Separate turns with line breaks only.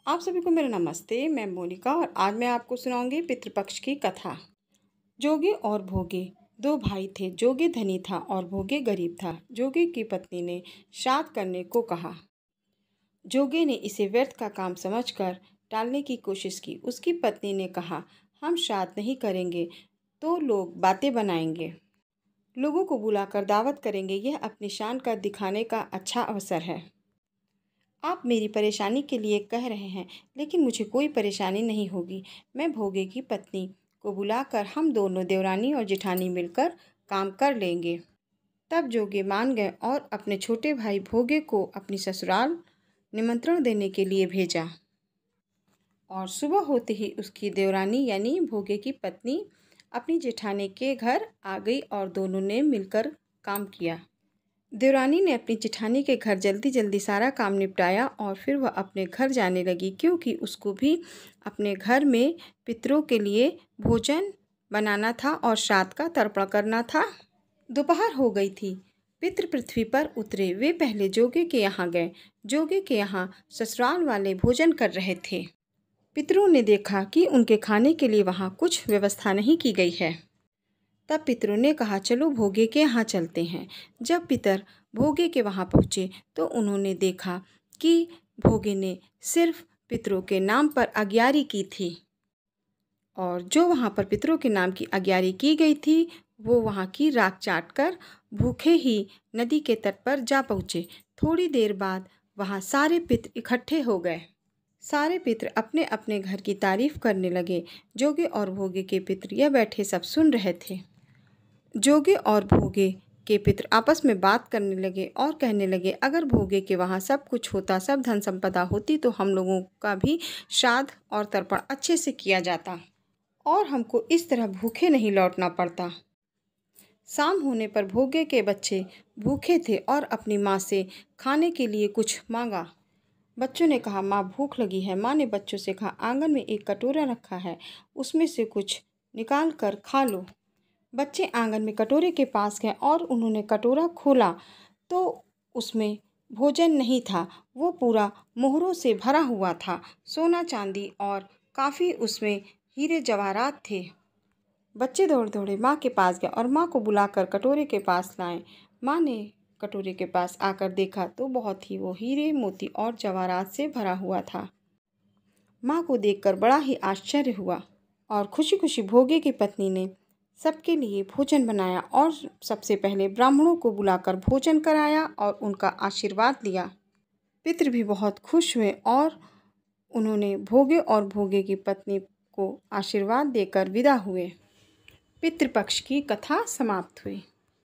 आप सभी को मेरा नमस्ते। मैं मोनिका और आज मैं आपको सुनाऊंगी पितृपक्ष की कथा। जोगी और भोगे दो भाई थे। जोगी धनी था और भोगे गरीब था। जोगी की पत्नी ने श्राद्ध करने को कहा। जोगी ने इसे व्यर्थ का काम समझकर टालने की कोशिश की। उसकी पत्नी ने कहा, हम श्राद्ध नहीं करेंगे तो लोग बातें बनाएंगे, लोगों को बुलाकर दावत करेंगे। यह अपनी शान का दिखाने का अच्छा अवसर है। आप मेरी परेशानी के लिए कह रहे हैं, लेकिन मुझे कोई परेशानी नहीं होगी। मैं भोगे की पत्नी को बुलाकर हम दोनों देवरानी और जेठानी मिलकर काम कर लेंगे। तब जोगी मान गए और अपने छोटे भाई भोगे को अपनी ससुराल निमंत्रण देने के लिए भेजा। और सुबह होते ही उसकी देवरानी यानी भोगे की पत्नी अपनी जेठानी के घर आ गई और दोनों ने मिलकर काम किया। देवरानी ने अपनी जेठानी के घर जल्दी जल्दी सारा काम निपटाया और फिर वह अपने घर जाने लगी, क्योंकि उसको भी अपने घर में पितरों के लिए भोजन बनाना था और श्राद्ध का तर्पण करना था। दोपहर हो गई थी। पितृ पृथ्वी पर उतरे। वे पहले जोगे के यहाँ गए। जोगे के यहाँ ससुराल वाले भोजन कर रहे थे। पितरों ने देखा कि उनके खाने के लिए वहाँ कुछ व्यवस्था नहीं की गई है। तब पितरों ने कहा, चलो भोगे के यहाँ चलते हैं। जब पितर भोगे के वहाँ पहुँचे तो उन्होंने देखा कि भोगे ने सिर्फ पितरों के नाम पर अगियारी की थी, और जो वहाँ पर पितरों के नाम की अगियारी की गई थी वो वहाँ की राख चाट कर भूखे ही नदी के तट पर जा पहुँचे। थोड़ी देर बाद वहाँ सारे पितर इकट्ठे हो गए। सारे पितर अपने अपने घर की तारीफ करने लगे। जोगे और भोगे के पितर यह बैठे सब सुन रहे थे। जोगे और भोगे के पितर आपस में बात करने लगे और कहने लगे, अगर भोगे के वहाँ सब कुछ होता, सब धन संपदा होती, तो हम लोगों का भी श्राद्ध और तर्पण अच्छे से किया जाता और हमको इस तरह भूखे नहीं लौटना पड़ता। शाम होने पर भोगे के बच्चे भूखे थे और अपनी माँ से खाने के लिए कुछ मांगा। बच्चों ने कहा, माँ भूख लगी है। माँ ने बच्चों से कहा, आंगन में एक कटोरा रखा है, उसमें से कुछ निकाल कर खा लो। बच्चे आंगन में कटोरे के पास गए और उन्होंने कटोरा खोला तो उसमें भोजन नहीं था। वो पूरा मोहरों से भरा हुआ था। सोना चांदी और काफ़ी उसमें हीरे जवाहरात थे। बच्चे दौड़ दौड़े माँ के पास गए और माँ को बुलाकर कटोरे के पास लाए। माँ ने कटोरे के पास आकर देखा तो बहुत ही वो हीरे मोती और जवाहरात से भरा हुआ था। माँ को देखकर बड़ा ही आश्चर्य हुआ और खुशी खुशी भोगे की पत्नी ने सबके लिए भोजन बनाया और सबसे पहले ब्राह्मणों को बुलाकर भोजन कराया और उनका आशीर्वाद लिया। पितृ भी बहुत खुश हुए और उन्होंने भोगे और भोगे की पत्नी को आशीर्वाद देकर विदा हुए। पितृपक्ष की कथा समाप्त हुई।